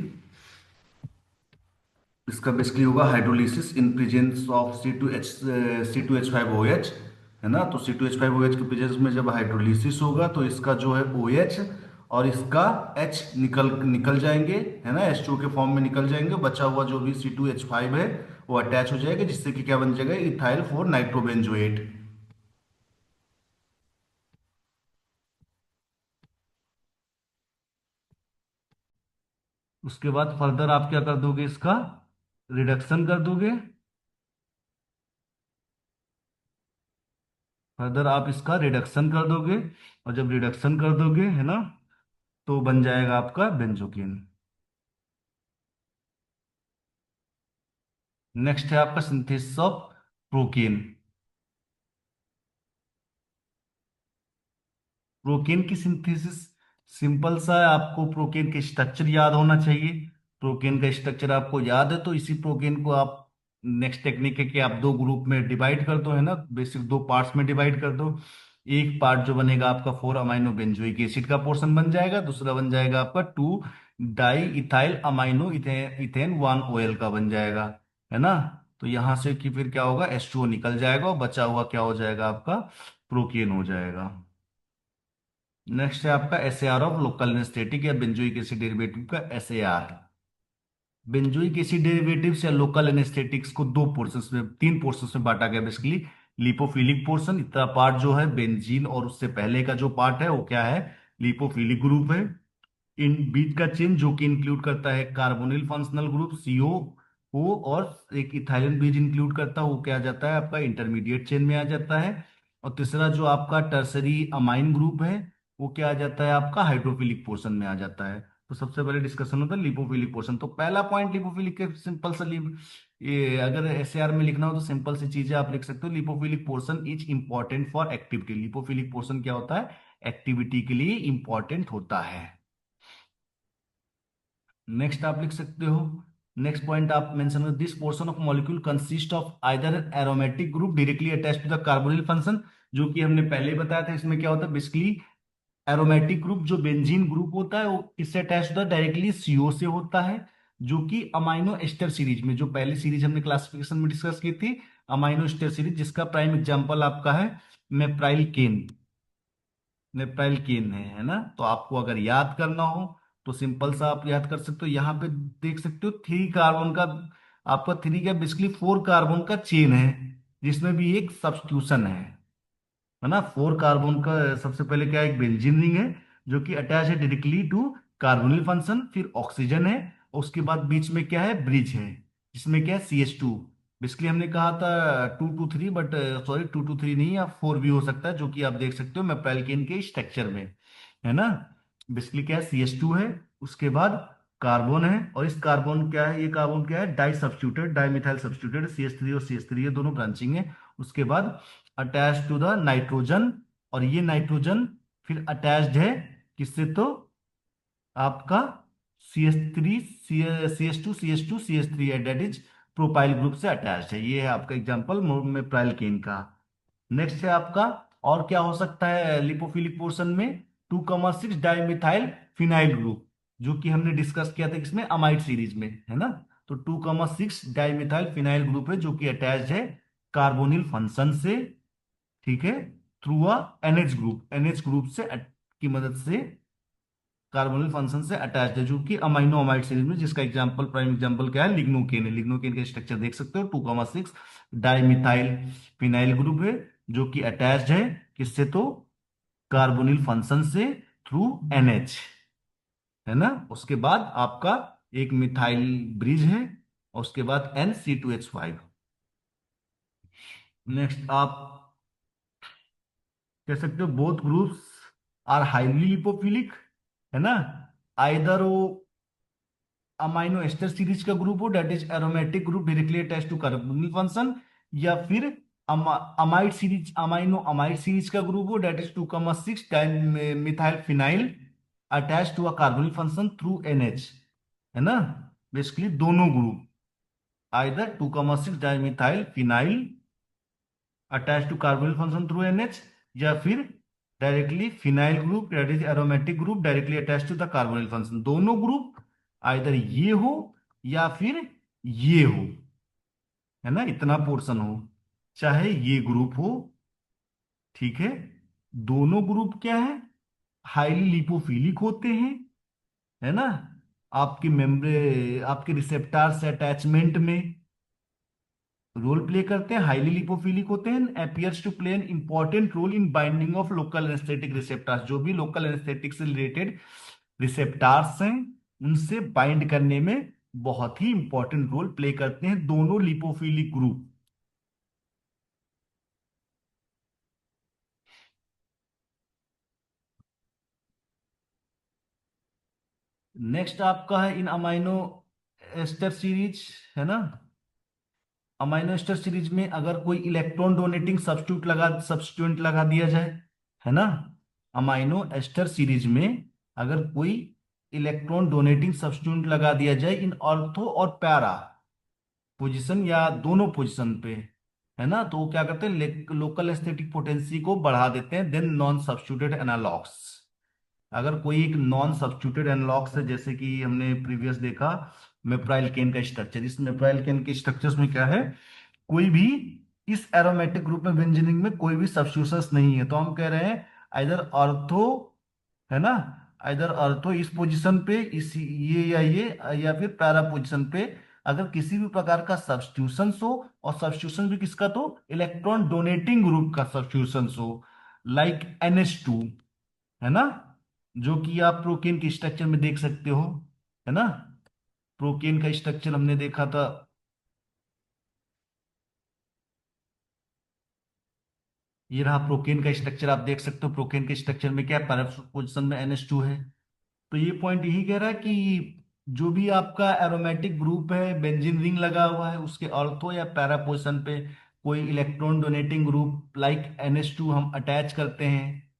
[SPEAKER 1] इसका बेसिकली होगा hydrolysis in presence of C2H5OH, है ना। तो C2H5OH के प्रेजेंस में जब हाइड्रोलिसिस होगा तो इसका जो है OH और इसका H निकल निकल जाएंगे, है ना, H2 के फॉर्म में निकल जाएंगे। बचा हुआ जो भी C2H5 है वो अटैच हो जाएगा, जिससे कि क्या बन जाएगा, इथाइल 4 नाइट्रोबेंजोएट। उसके बाद फर्दर आप क्या कर दोगे, इसका रिडक्शन कर दोगे। फर्दर आप इसका रिडक्शन कर दोगे, और जब रिडक्शन कर दोगे, है ना, तो बन जाएगा आपका बेंजोकेन। नेक्स्ट है आपका सिंथेसिस ऑफ प्रोकेन। प्रोकेन की सिंथेसिस सिंपल सा है, आपको प्रोकेन के स्ट्रक्चर याद होना चाहिए। प्रोकेन का स्ट्रक्चर आपको याद है तो इसी प्रोकेन को आप, नेक्स्ट टेक्निक है कि आप दो ग्रुप में डिवाइड कर दो, है ना, बेसिक दो पार्ट्स में डिवाइड कर दो। एक पार्ट जो बनेगा आपका 4 अमाइनो बेंजोइक एसिड का पोर्शन बन जाएगा, दूसरा बन जाएगा आपका 2 di ethyl amino ethane 1 OL का बन जाएगा, है ना। तो यहां से कि फिर क्या होगा, H2O निकल जाएगा और बचा हुआ क्या हो जाएगा, आपका प्रोकेन हो जाएगा। नेक्स्ट है आपका SAR ऑफ लोकल एनेस्थेटिक या बेंजोइक एसिड डेरिवेटिव का SAR। बेंजोइक एसिड डेरिवेटिव्स या लोकल एनेस्थेटिक्स को दो पोर्शंस में, तीन पोर्शंस में बांटा गया बेसिकली। लिपोफिलिक पोर्शन, इतना पार्ट जो है बेंजीन और उससे पहले का जो पार्ट है वो क्या है, लिपोफिलिक ग्रुप है। इन बीच का चेन जो कि इंक्लूड करता है carbonyl functional group CO O, और एक इथाइलिन ब्रिज इंक्लूड करता है, वो क्या आ जाता है आपका इंटरमीडिएट चेन में आ जाता है। और तीसरा जो आपका टर्सरी अमाइन ग्रुप है वो क्या आ जाता है, आपका हाइड्रोफिलिक पोर्शन में आ जाता है। तो सबसे पहले डिस्कशन होता है लिपोफिलिक पोर्शन। तो पहला पॉइंट लिपोफिलिक के सिंपल सा ये अगर SAR में लिखना हो तो सिंपल सी चीजें आप लिख सकते हो। Lipophilic portion is important for activity. Lipophilic portion क्या होता है, एक्टिविटी के लिए इंपॉर्टेंट होता है। नेक्स्ट आप लिख सकते हो, नेक्स्ट पॉइंट आप मेंशन करो, this portion of molecule consist of either aromatic group directly attached to the carbonyl function. जो कि हमने पहले ही बताया था, इसमें क्या होता है बेसिकली, एरोमेटिक ग्रुप जो बेंजीन ग्रुप होता है वो किससे अटैच होता है, डायरेक्टली CO से होता है। जो कि अमाइनो एस्टर सीरीज में, जो पहली सीरीज हमने क्लासिफिकेशन में डिस्कस की थी, अमाइनो एस्टर सीरीज, जिसका प्राइम एग्जांपल आपका है मेप्राइल केन। नेप्टाइल केन है ना। तो आपको अगर याद करना हो तो सिंपल सा आप याद कर सकते हो, यहाँ पे देख सकते हो 3 कार्बन का, आपका 3 का बेसिकली 4 कार्बन का चेन है, जिसमें भी एक सब्स्टिट्यूशन है ना। 4 कार्बन का सबसे पहले क्या है, एक बेंजीन रिंग है जो कि अटैच है डायरेक्टली टू कार्बोनिल फंक्शन, फिर ऑक्सीजन है, और उसके बाद बीच में क्या है, ब्रिज है, जिसमें क्या है CH2। बेसिकली हमने कहा था 2 to 3, बट सॉरी 2 to 3 नहीं, आप 4 भी हो सकता है, जो कि आप देख सकते हो मेप्टाइलकेन के स्ट्रक्चर में, है ना। बेसिकली क्या है, CH2 है, उसके बाद कार्बन है, और इस कार्बन क्या है, ये कार्बन क्या है, di substituted, di methyl substituted, CH3 और CH3 ये दोनों ब्रांचिंग है। उसके बाद अटैच टू द नाइट्रोजन, और ये नाइट्रोजन फिर अटैच्ड है किससे, तो आपका CH3 CH2 CH2 CH3 है, डेट इज प्रोपाइल ग्रुप से अटैच है। ये है आपका एग्जांपल मेप्राइल केन का। नेक्स्ट है आपका, और क्या हो सकता है लिपोफिलिक पोर्शन में, 2,6 डाइमिथाइल फिनाइल ग्रुप, जो कि हमने डिस्कस किया था किसमें, अमाइड सीरीज में, है ना। तो 2,6 डाइमिथाइल फिनाइल ग्रुप है जो कि अटैच है कार्बोनिल फंक्शन से, ठीक है, थ्रू अ एनएच ग्रुप से की मदद से कार्बोनिल फंक्शन से अटैच्ड है, जो कि अमाइनो अमाइड सीरीज में, जिसका एग्जांपल, प्राइम एग्जांपल क्या है, लिग्नोकेन है। लिग्नोकेन का स्ट्रक्चर देख सकते हो, 2,6 डाइमिथाइल फिनाइल ग्रुप है जो कि अटैच्ड है किससे, तो कार्बोनिल फंक्शन से थ्रू एनएच, है ना। उसके बाद आपका एक मिथाइल ब्रिज है, और उसके बाद NC2H5। नेक्स्ट आप कह सकते हो both groups are highly lipophilic, है ना। आइदर वो अमाइनो एस्टर सीरीज का ग्रुप हो, that is aromatic group directly attach to carbonyl function, या फिर amide series, amino amide series का ग्रुप हो, that is 2,6 methyl phenyl attach to a carbonyl function through NH, है ना। Basically दोनों group, either 2,6 dimethyl phenyl attach to carbonyl function through NH, या फिर directly phenyl group that is aromatic group directly attach to the carbonyl function. दोनों group either ये हो या फिर ये हो, है ना, इतना पोर्शन हो, चाहे ये ग्रुप हो, ठीक है। दोनों ग्रुप क्या है, हाईली लिपोफिलिक होते हैं, है ना। आपके मेम्ब्रे आपके रिसेप्टर से अटैचमेंट में रोल प्ले करते हैं, हाईली लिपोफिलिक होते हैं, appears to play an important role in binding of local anaesthetic receptors. जो भी लोकल एनेस्थेटिक से रिलेटेड रिसेप्टर्स हैं उनसे बाइंड करने में बहुत ही इंपॉर्टेंट रोल प्ले करते हैं दोनों लिपोफिलिक ग्रुप। नेक्स्ट आपका है इन अमाइनो एस्टर सीरीज, है ना। अमाइनो एस्टर सीरीज में अगर कोई इलेक्ट्रॉन डोनेटिंग सब्स्टिट्यूएंट लगा दिया जाए, है ना, अमाइनो एस्टर सीरीज में अगर कोई इलेक्ट्रॉन डोनेटिंग सब्स्टिट्यूएंट लगा दिया जाए इन ऑर्थो और पैरा पोजीशन या दोनों पोजीशन पे, है ना, तो वो क्या करते हैं, लोकल एस्थेटिक पोटेंसी को बढ़ा देते हैं देन नॉन सब्स्टिट्यूटेड एनालॉग्स। अगर कोई एक नॉन सब्स्टिट्यूटेड एनालॉग्स है, जैसे कि हमने प्रीवियस देखा मेप्राइल केन का स्ट्रक्चर, इस मेप्राइल केन के स्ट्रक्चर्स में क्या है, कोई भी इस एरोमेटिक ग्रुप में बेंजीनिंग में कोई भी सब्स्टिट्यूशंस नहीं है, तो हम कह रहे हैं आइदर ऑर्थो, है ना, इधर अर्थो इस पोजीशन पे, इस ये या फिर पैरा पोजीशन पे अगर किसी भी प्रकार का सब्स्टिट्यूशन हो, और सब्स्टिट्यूशन भी किसका, तो इलेक्ट्रॉन डोनेटिंग ग्रुप का सब्स्टिट्यूशन हो, लाइक NH2, है ना, जो कि आप प्रोकेन के स्ट्रक्चर में देख सकते हो, है ना। प्रोकेन का स्ट्रक्चर हमने देखा था, ये रहा प्रोकेन का स्ट्रक्चर, आप देख सकते हो प्रोकेन के स्ट्रक्चर में क्या है, पैरा पोजीशन में NH2 है। तो ये पॉइंट यही कह रहा है कि जो भी आपका एरोमेटिक ग्रुप है, बेंजीन रिंग लगा हुआ है, उसके ऑर्थो या पैरा पोजीशन पे कोई electron donating group like NH2 हम अटैच करते हैं,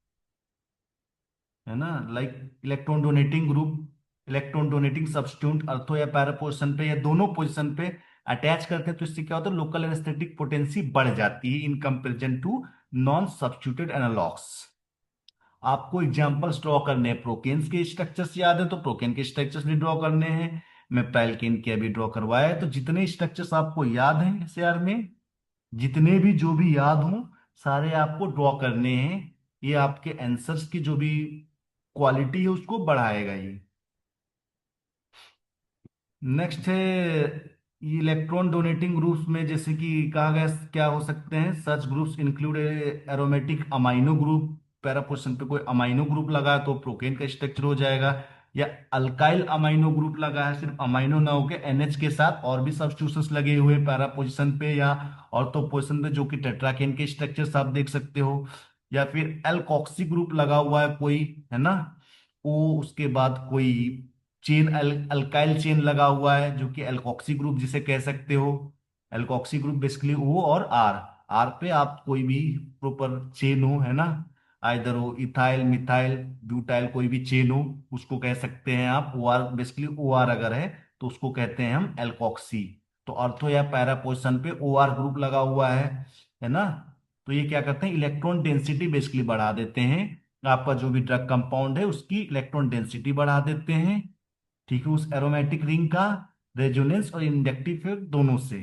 [SPEAKER 1] है ना, like electron donating group, electron donating substitute अर्थो या पैरा पोजीशन पे या दोनों पोजीशन पे अटैच करते हैं, तो इससे क्या होता है, लोकल एनेस्थेटिक पोटेंसी बढ़ जाती है in comparison to non substituted analogues. आपको एग्जांपल्स ड्रॉ करने हैं, प्रोकेन्स के स्ट्रक्चर्स याद है तो प्रोकेन के स्ट्रक्चर्स भी ड्रॉ करने हैं, मैं पैल्केन के अभी ड्रॉ करवाया है। तो जितने स्ट्रक्चर्स आपको याद हैं SAR में, जितने भी जो भी याद हों, सारे आपको ड्रॉ करने हैं। ये आपके आंसर्स की जो भी क्वालिटी है उसको बढ़ाएगा ये। नेक्स्ट है ये इलेक्ट्रॉन डोनेटिंग ग्रुप्स में, जैसे कि कहा गया क्या हो सकते हैं, such groups include aromatic amino group, para position पे कोई अमाइनो ग्रुप लगा है तो प्रोकेन का स्ट्रक्चर हो जाएगा, या अल्काइल अमाइनो ग्रुप लगा है, सिर्फ अमाइनो ना होके NH के साथ और भी सब्स्टिट्यूशंस लगे हुए पैरा पोजीशन पे या ऑर्थो पोजीशन पे, जो कि टेट्राकेन के स्ट्रक्चर्स आप देख सकते हो, या फिर एल्कोक्सी ग्रुप लगा हुआ है कोई, है ना, वो उसके बाद कोई चेन अल्काइल चेन लगा हुआ है जो कि एल्कोक्सी ग्रुप जिसे कह सकते हो। एल्कोक्सी ग्रुप बेसिकली O और R, R पे आप कोई भी प्रॉपर चेन हो, है ना, आइदर हो इथाइल मिथाइल ब्यूटाइल कोई भी चेन हो, उसको कह सकते हैं आप OR, बेसिकली OR अगर है तो उसको कहते हैं हम एल्कोक्सी। तो ऑर्थो या पैरा पोजिशन पे ओ आर ग्रुप लगा हुआ है ना। तो ये क्या करते हैं, इलेक्ट्रॉन डेंसिटी बेसिकली बढ़ा देते हैं, आपका जो भी ड्रग कंपाउंड है उसकी इलेक्ट्रॉन डेंसिटी बढ़ा देते हैं, ठीक है, उस एरोमेटिक रिंग का रेजोनेंस और इंडक्टिव इफेक्ट दोनों से।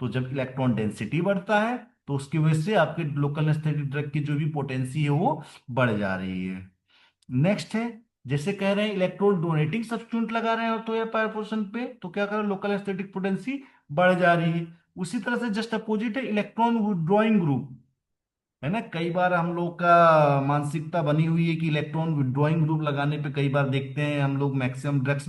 [SPEAKER 1] तो जब इलेक्ट्रॉन डेंसिटी बढ़ता है तो उसकी वजह से आपके लोकल एनेस्थेटिक ड्रग की जो भी पोटेंसी है वो बढ़ जा रही है। नेक्स्ट है, जैसे कह रहे हैं इलेक्ट्रॉन डोनेटिंग सब्स्टिट्यूट लगा रहे हैं तो या पायर पोर्शन पे, तो क्या कर रहे हैं, लोकल एस्थेटिक पोटेंसी बढ़ जा रही है। उसी तरह से जस्ट अपोजिट है इलेक्ट्रॉन विड्रॉइंग ग्रुप, है ना। कई बार हम लोग का मानसिकता बनी हुई है कि इलेक्ट्रॉन विड्रॉइंग ग्रुप लगाने पे, कई बार देखते हैं हम लोग मैक्सिमम ड्रग्स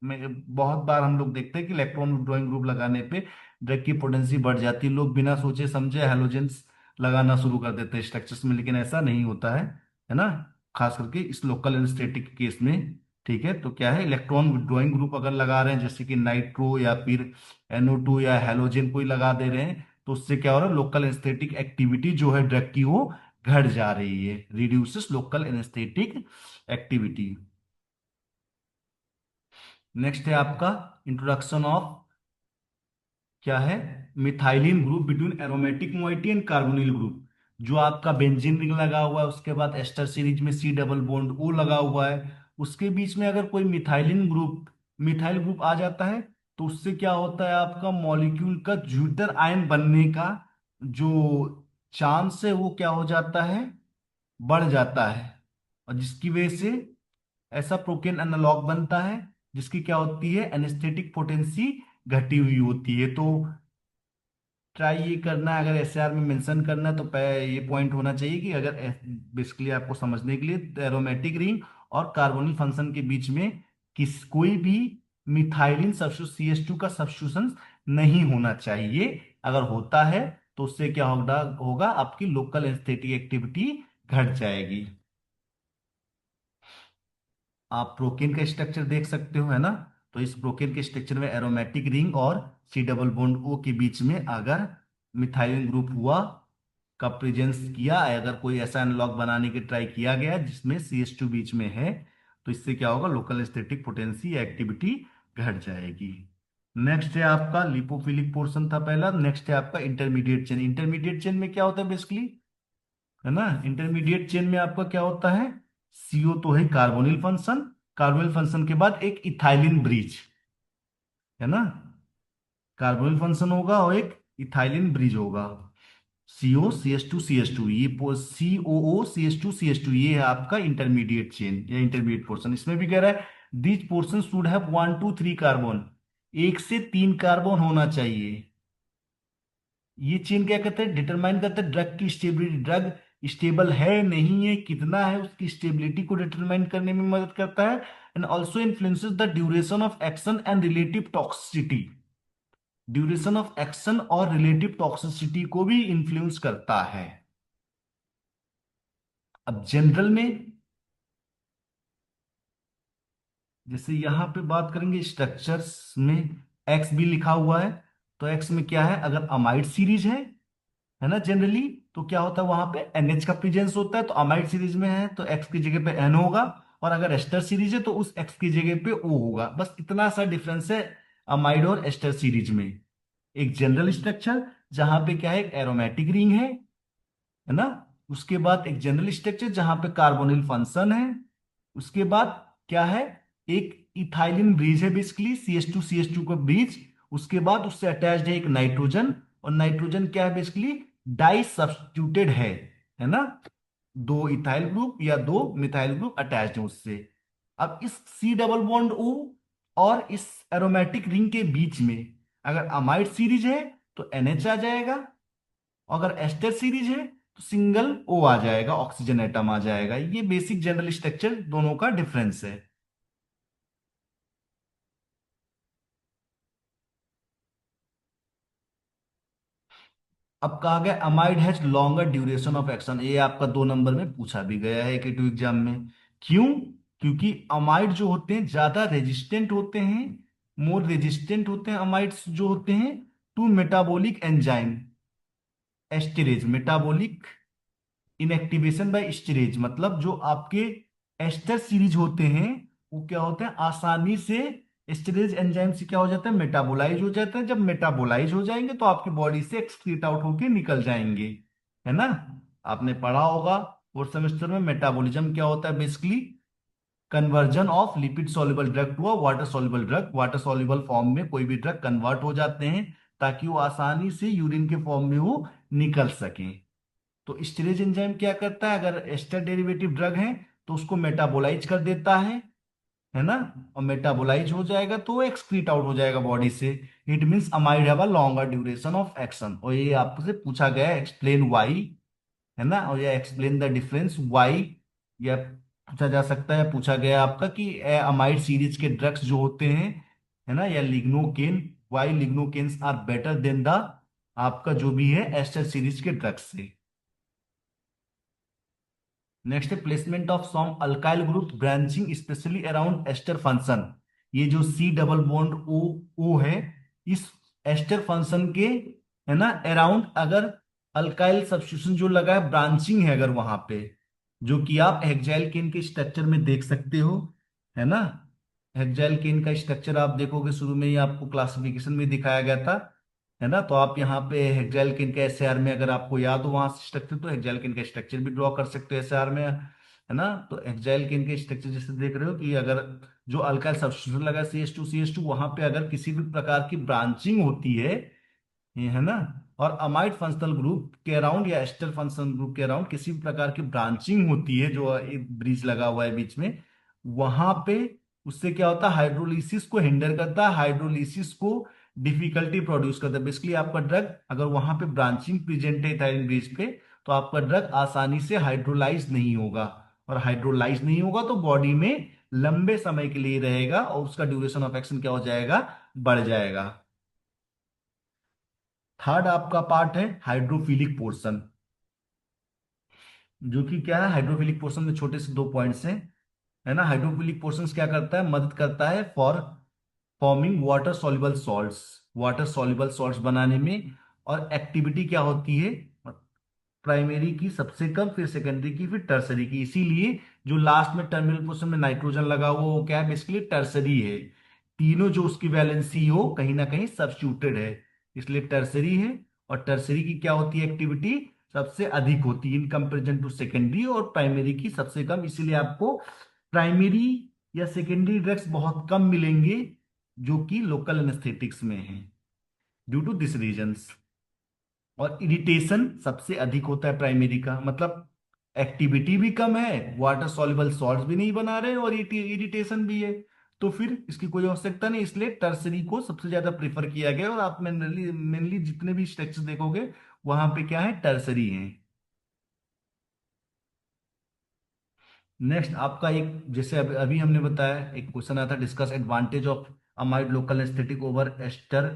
[SPEAKER 1] बहुत बार हम लोग देखते हैं कि इलेक्ट्रॉन विड्रॉइंग ग्रुप लगाने पे ड्रग की पोटेंसी बढ़ जाती है, लोग बिना सोचे समझे हैलोजेंस लगाना शुरू कर देते हैं स्ट्रक्चर्स में, लेकिन ऐसा नहीं होता है ना। खास करके इस लोकल एनेस्थेटिक केस में, ठीक है। तो क्या है, इलेक्ट्रॉन विड्रॉइंग ग्रुप अगर लगा रहे हैं जैसे कि नाइट्रो या फिर NO2 या हैलोजन कोई लगा दे रहे हैं, तो उससे क्या हो रहा है, लोकल एनेस्थेटिक एक्टिविटी जो है ड्रग की वो घट जा रही है, reduces local anaesthetic activity. Next है आपका इंट्रोडक्शन ऑफ, क्या है, methylene group between aromatic moiety and carbonyl group. जो आपका बेंजीन रिंग लगा हुआ है, उसके बाद एस्टर सीरीज में C डबल बॉन्ड O लगा हुआ है, उसके बीच में अगर कोई मिथाइलिन ग्रुप, मिथाइल ग्रुप आ जाता है, तो उससे क्या होता है, आपका मॉलिक्यूल का ज्यूटर आयन बनने का जो चांस है वो क्या हो जाता है, बढ़ जाता है। और जिसकी वजह से ऐसा प्रोकेन एनालॉग बनता है, जिसकी क्या होती है, एनेस्थेटिक पोटेंसी घटी हुई होती है। तो ट्राई ये करना है, अगर SAR में मेंशन करना है तो ये पॉइंट होना चाहिए कि अगर बेसिकली आपको समझने के लिए एरोमेटिक रिंग और कार्बोनिल फंक्शन के बीच में कोई भी मिथाइलिन सब्स्टिट्यूशन CH2 का सब्स्टिट्यूशन नहीं होना चाहिए। अगर होता है तो उससे क्या होगा होगा आपकी लोकल एस्थेटिक एक्टिविटी घट जाएगी। आप प्रोकेन का स्ट्रक्चर देख सकते हो, है ना। तो इस प्रोकेन के स्ट्रक्चर में एरोमेटिक रिंग और C डबल बॉन्ड O के बीच में अगर मिथाइलिन ग्रुप हुआ का प्रेजेंस किया, अगर कोई ऐसा एनालॉग बनाने की ट्राई किया गया जिसमें CH2 बीच में है, तो इससे क्या होगा, लोकल एस्थेटिक पोटेंसी एक्टिविटी घट जाएगी। नेक्स्ट है आपका लिपोफिलिक पोर्शन था पहला। नेक्स्ट है आपका इंटरमीडिएट चेन। इंटरमीडिएट चेन में क्या होता है बेसिकली, है ना, इंटरमीडिएट चेन में आपका क्या होता है, CO तो है कार्बोनिल फंक्शन, कार्बोनिल फंक्शन के बाद एक इथाइलिन ब्रिज, है ना, कार्बोनिल फंक्शन होगा और एक इथाइलिन ब्रिज होगा। CO CH2 CH2, ये COO CH2 CH2, ये है आपका इंटरमीडिएट चेन या इंटरमीडिएट पोर्शन। इसमें भी कह रहा है these portion should have 1 to 3 carbon, 1 से 3 कार्बन होना चाहिए। ये चेन क्या कहते हैं, डिटरमाइन करते हैं ड्रग की स्टेबिलिटी, ड्रग स्टेबल है नहीं है, कितना है, उसकी स्टेबिलिटी को डिटरमाइन करने में मदद करता है। And also influences the duration of action and relative toxicity, duration of action और रिलेटिव टॉक्सिसिटी को भी इंफ्लुएंस करता है। अब जनरल में, जैसे यहां पे बात करेंगे स्ट्रक्चर्स में, एक्स भी लिखा हुआ है, तो एक्स में क्या है, अगर अमाइड सीरीज है ना जनरली, तो क्या होता है वहां पे NH का प्रेजेंस होता है, तो अमाइड सीरीज में है तो एक्स की जगह पे N होगा, और अगर एस्टर सीरीज है तो उस एक्स की जगह पे O होगा। बस इतना सा डिफरेंस है अमाइड और एस्टर सीरीज में। एक जनरल स्ट्रक्चर जहां पे क्या है, एक एरोमेटिक रिंग है ना, उसके बाद एक जनरल स्ट्रक्चर जहां पे कार्बोनिल फंक्शन है, उसके बाद क्या है, एक इथाइलिन ब्रिज है बेसिकली CH2 का ब्रिज, उसके बाद उससे अटैच्ड है एक नाइट्रोजन, और नाइट्रोजन क्या है बेसिकली, डाई सब्स्टिट्यूटेड है ना, 2 इथाइल ग्रुप या 2 मिथाइल ग्रुप अटैच्ड है उससे। अब इस C डबल बॉन्ड O और इस एरोमेटिक रिंग के बीच में अगर अमाइड सीरीज है तो NH आ जाएगा, अगर एस्टर सीरीज है तो सिंगल O आ जाएगा, ऑक्सीजन एटम आ जाएगा। ये बेसिक जनरल स्ट्रक्चर दोनों का डिफरेंस है। अब कहा गया amide has longer duration of action, ये आपका 2 नंबर में पूछा भी गया है AK2 एग्जाम में। क्यों, क्योंकि अमाइड जो होते हैं ज्यादा रेजिस्टेंट होते हैं, मोर रेजिस्टेंट होते हैं अमाइड्स जो होते हैं to metabolic enzyme esterase, metabolic inactivation by esterase, मतलब जो आपके एस्टर सीरीज होते हैं वो क्या होते हैं, आसानी से स्टेरेज एंजाइम से क्या हो जाता है, मेटाबोलाइज हो जाता है। जब मेटाबोलाइज हो जाएंगे तो आपकी बॉडी से एक्सक्रीट आउट होके निकल जाएंगे, है ना। आपने पढ़ा होगा फोर्थ सेमेस्टर में, मेटाबॉलिज्म क्या होता है basically, conversion of lipid soluble drug to a water soluble drug. Water soluble form में कोई भी ड्रग कन्वर्ट हो जाते हैं ताकि वो आसानी से यूरिन के फॉर्म में वो निकल सके। तो स्टेरेज एंजाइम क्या करता है, अगर एस्टर डेरिवेटिव ड्रग है तो उसको मेटाबोलाइज कर देता है ना। और मेटाबोलाइज हो जाएगा तो एक्सक्रीट आउट हो जाएगा बॉडी से। It means amide have a longer duration of action. और ये आपसे पूछा गया है एक्सप्लेन वाई, है ना, और ये एक्सप्लेन द डिफरेंस वाई, या पूछा जा सकता है, पूछा गया है आपका कि अमाइड सीरीज के ड्रग्स जो होते हैं, है ना, या lignocaine, why lignocaines are better than the आपका जो भी है एस्टर सीरीज के ड्रग्स से। नेक्स्ट है placement of some alkyl group branching specially around ester function. ये जो सी डबल बॉन्ड ओ ओ है, इस एस्टर फंक्शन के, है ना, अराउंड अगर अल्काइल सब्स्टिट्यूशन जो लगा है, ब्रांचिंग है अगर वहां पे, जो कि आप हेक्साइल केन के स्ट्रक्चर में देख सकते हो, है ना। हेक्साइल केन का स्ट्रक्चर आप देखोगे, शुरू में ही आपको क्लासिफिकेशन में दिखाया गया था, है ना। तो आप यहाँ पे हेक्साइल किन का एसएआर में अगर आपको याद हो वहां से स्ट्रक्चर, तो हेक्साइल किन का स्ट्रक्चर भी ड्रॉ कर सकते हो एसएआर में, है ना। तो हेक्साइल किन के स्ट्रक्चर जैसे देख रहे हो कि अगर जो अल्काइल सब्स्टिट्यूशन लगा CH2 वहां पे अगर किसी भी प्रकार की ब्रांचिंग होती है, ये है ना, और अमाइड फंक्शनल ग्रुप के अराउंड या एस्टर फंक्शनल ग्रुप के अराउंड किसी भी प्रकार की ब्रांचिंग होती है, जो एक ब्रिज लगा हुआ है बीच में, वहां पे उससे क्या होता है, हाइड्रोलिसिस को हिंडर करता है, हाइड्रोलिसिस को डिफिकल्टी प्रोड्यूस करता है। बेसिकली आपका ड्रग अगर वहां पे ब्रांचिंग प्रेजेंट है इथाइलिन ब्रिज पे, तो आपका ड्रग आसानी से हाइड्रोलाइज नहीं होगा, और हाइड्रोलाइज नहीं होगा तो बॉडी में लंबे समय के लिए रहेगा और उसका ड्यूरेशन ऑफ एक्शन क्या हो जाएगा, बढ़ जाएगा। थर्ड आपका पार्ट है हाइड्रोफिलिक पोर्शन, जो कि क्या है, हाइड्रोफिलिक पोर्शन में छोटे से दो पॉइंट्स हैं, है ना। हाइड्रोफिलिक पोर्शन क्या करता है, मदद करता है for forming water soluble salts, water soluble salts बनाने में। और एक्टिविटी क्या होती है, प्राइमरी की सबसे कम, फिर सेकेंडरी की, फिर टर्सरी की। इसीलिए जो लास्ट में टर्मिनल पोजीशन में नाइट्रोजन लगा हुआ वो क्या है, बेसिकली टर्सरी है। तीनों जो उसकी वैलेंसी हो कहीं ना कहीं सब्स्टिट्यूटेड है, इसलिए टर्सरी है। और टर्सरी की क्या होती है, एक्टिविटी सबसे अधिक होती है इन कंपेरिजन टू सेकेंडरी, और प्राइमरी की सबसे कम। इसीलिए आपको प्राइमरी या सेकेंडरी ड्रग्स बहुत कम मिलेंगे जो कि लोकल एनेस्थेटिक्स में है, ड्यू टू दिस रीजंस। और इरिटेशन सबसे अधिक होता है प्राइमरी का, मतलब एक्टिविटी भी कम है, वाटर सॉल्युबल सॉल्ट्स भी नहीं बना रहे, और इरिटेशन भी है, तो फिर इसकी कोई आवश्यकता नहीं। इसलिए टर्सरी को सबसे ज्यादा प्रेफर किया गया, और आप मेनली मेनली जितने भी स्ट्रक्चर देखोगे वहां पे क्या है, टर्सरी है। नेक्स्ट आपका एक, जैसे अभी अभी हमने बताया, एक क्वेश्चन आया था, discuss advantage of amide local aesthetic over ester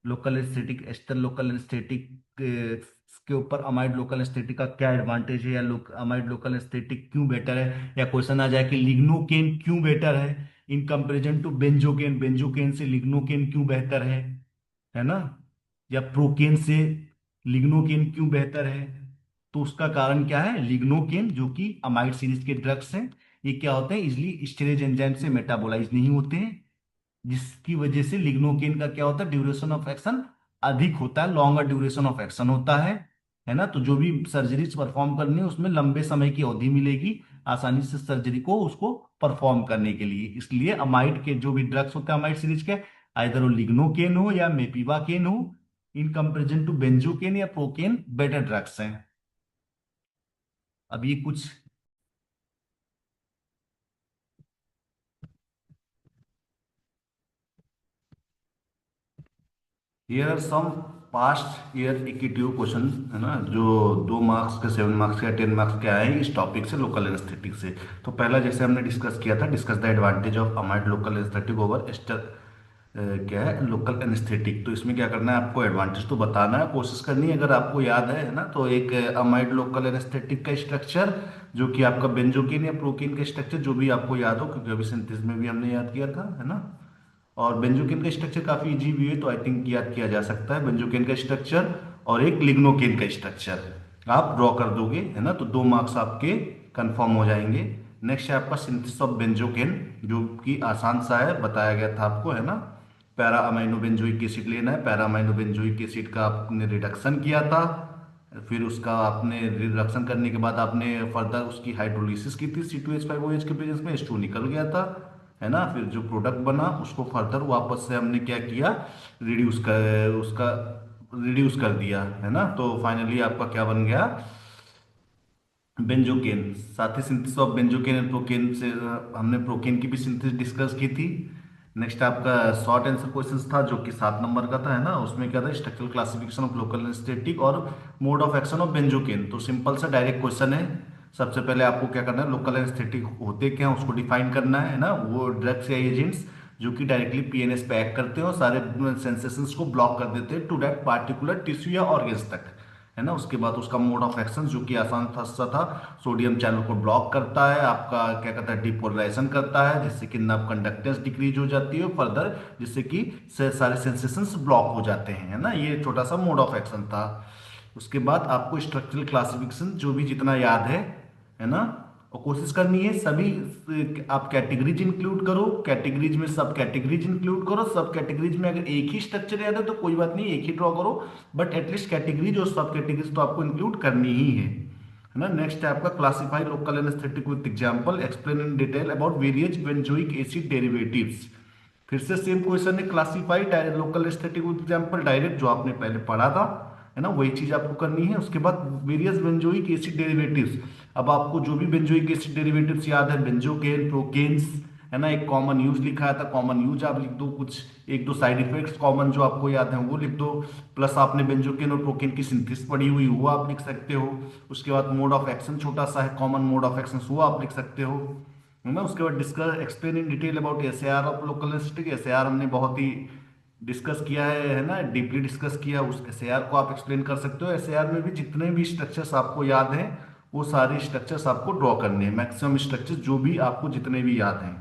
[SPEAKER 1] local aesthetic. Ester local aesthetic के ऊपर अमाइड लोकल एस्थेटिक का क्या एडवांटेज है, या अमाइड लोकल एस्थेटिक क्यों बेटर है। या क्वेश्चन आ जाए कि लिग्नोकेन क्यों बेटर है in comparison to benzocaine, benzocaine से लिग्नोकेन क्यों बेहतर है ना। या प्रोकेन से लिग्नोकेन क्यों बेहतर है, तो उसका कारण क्या है, लिग्नोकेन जो कि अमाइड सीरीज के ड्रग्स हैं, ये क्या होते हैं, इजिली स्टेरेज एंजाइम से मेटाबोलाइज नहीं होते हैं, जिसकी वजह से लिग्नोकेन का क्या होता है, ड्यूरेशन ऑफ एक्शन अधिक होता है, लॉन्गर ड्यूरेशन ऑफ एक्शन होता है ना। तो जो भी सर्जरीज परफॉर्म करनी है उसमें लंबे समय की अवधि मिलेगी आसानी से सर्जरी को उसको परफॉर्म करने के लिए। इसलिए अमाइड के जो भी ड्रग्स होते हैं अमाइड सीरीज के, आइदर वो लिग्नोकेन हो या मेपिवाकेन हो, इन कंपेरिजन टू बेंजोकेन या प्रोकेन बेटर ड्रग्स हैं। अब ये कुछ, here are some past year इक्विटिव क्वेश्चन, है ना, जो 2 मार्क्स के, 7 मार्क्स के या 10 मार्क्स के आए हैं इस टॉपिक से, लोकल एनेस्थेटिक से। तो पहला जैसे हमने डिस्कस किया था, discuss the advantage of amide local anaesthetic over ester, क्या है, लोकल एनेस्थेटिक। तो इसमें क्या करना है, आपको एडवांटेज तो बताना है, कोशिश करनी है, अगर आपको याद है ना। तो एक अमाइड लोकल एनेस्थेटिक का स्ट्रक्चर, जो कि आपका बेंजोकिन या प्रोकिन का स्ट्रक्चर, जो भी आपको याद हो, क्योंकि अभी सिंथेसिस में भी हमने याद किया था, है ना। और बेंजोकेन का स्ट्रक्चर काफी इजी भी है, तो आई थिंक याद किया जा सकता है बेंजोकेन का स्ट्रक्चर, और एक लिग्नोकेन का स्ट्रक्चर आप ड्रॉ कर दोगे, है ना, तो 2 मार्क्स आपके कंफर्म हो जाएंगे, नेक्स्ट है आपका सिंथेसिस ऑफ बेंजोकेन, जो कि आसान सा है, बताया गया था आपको, है ना। पैरा अमाइनो बेंजोइक एसिड लेना है, पैरा अमाइनो बेंजोइक एसिड का आपने रिडक्शन किया था, फिर उसका आपने रिडक्शन करने के बाद आपने फर्दर उसकी हाइड्रोलिसिस की थी C2H5OH के प्रेजेंस में, H2 निकल गया था, है ना। फिर जो प्रोडक्ट बना उसको फर्दर वापस से हमने क्या किया, रिड्यूस कर उसका रिड्यूस कर दिया, है ना। तो फाइनली आपका क्या बन गया, बेंजोकेन। साथ ही synthesis of benzocaine and procaine से हमने प्रोकेन की भी सिंथेसिस डिस्कस की थी। नेक्स्ट आपका शॉर्ट आंसर क्वेश्चन था जो कि 7 नंबर का था, है ना। उसमें क्या था, structural classification of local anaesthetic और mode of action of benzocaine. तो सिंपल सा डायरेक्ट क्वेश्चन है। सबसे पहले आपको क्या करना है, लोकल एनेस्थेटिक होते क्या हैं उसको डिफाइन करना है ना। वो ड्रग्स या एजेंट्स जो कि डायरेक्टली पीएनएस पे एक्ट करते हैं और सारे सेंसेशंस को ब्लॉक कर देते हैं टू दैट पार्टिकुलर टिश्यू या ऑर्गन्स तक, है ना। उसके बाद उसका मोड ऑफ एक्शन जो कि आसान सा था, सोडियम चैनल को ब्लॉक करता है, आपका क्या कहता है, डिपोलराइजेशन करता है, जिससे कि नर्व कंडक्टेंस डिक्रीज हो जाती है फर्दर, जिससे कि सारे सेंसेशंस ब्लॉक हो जाते हैं, है ना। ये छोटा सा मोड ऑफ एक्शन था। उसके बाद आपको स्ट्रक्चरल क्लासिफिकेशन जो भी जितना याद है ना, और कोशिश करनी है सभी आप कैटेगरीज इंक्लूड करो, कैटेगरीज में सब कैटेगरीज इंक्लूड करो, सब कैटेगरीज में अगर एक ही स्ट्रक्चर याद है तो कोई बात नहीं, एक ही ड्रॉ करो, बट एटलीस्ट कैटेगरीज और सब कैटेगरीज तो आपको इंक्लूड करनी ही है ना। नेक्स्ट है आपका classify local anaesthetic with example, explain in detail about various benzoic acid derivatives. फिर से सेम क्वेश्चन है, classify local aesthetic with example, direct जो आपने पहले पढ़ा था, है ना, वही चीज आपको करनी है। उसके बाद वेरियस बेंजोइक एसिड डेरिवेटिव्स, अब आपको जो भी बेंजोइक एसिड डेरिवेटिव्स याद है, बेंजोकेन, प्रोकेन्स, है ना। एक कॉमन यूज लिखा है था, कॉमन यूज आप लिख दो, कुछ एक दो साइड इफेक्ट्स कॉमन जो आपको याद है वो लिख दो, प्लस आपने बेंजोकेन और प्रोकेन की सिंथेसिस पढ़ी हुई वो आप लिख सकते हो। उसके बाद मोड ऑफ एक्शन छोटा सा है, कॉमन मोड ऑफ एक्शन वो आप लिख सकते हो, है ना। उसके बाद discuss explain in detail about SAR of local anaesthetic, SAR हमने बहुत ही डिस्कस किया है ना, डीपली डिस्कस किया, उस एसएआर को आप एक्सप्लेन कर सकते हो। एसएआर में भी जितने भी स्ट्रक्चर्स आपको याद हैं वो सारे स्ट्रक्चर्स आपको ड्रॉ करने हैं, मैक्सिमम स्ट्रक्चर्स जो भी आपको जितने भी याद हैं।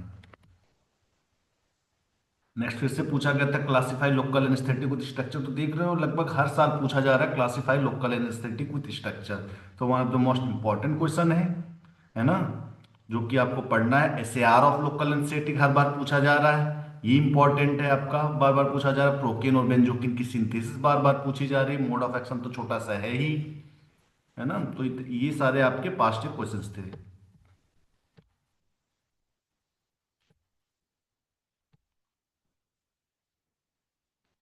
[SPEAKER 1] नेक्स्ट फिर से पूछा गया था classify local anaesthetic with structure, तो देख रहे हो लगभग हर साल पूछा जा रहा है classify local anaesthetic with structure, तो one of the most important question है ना, जो कि आपको पढ़ना है। एसएआर ऑफ लोकल एनेस्थेटिक हर बार पूछा जा रहा है, ये इंपॉर्टेंट है आपका, बार बार पूछा जा रहा है। प्रोकेन और बेंजोकिन की सिंथेसिस बार बार पूछी जा रही है, मोड ऑफ एक्शन तो छोटा सा है ही, है ना। तो ये सारे आपके पास्ट के क्वेश्चंस थे।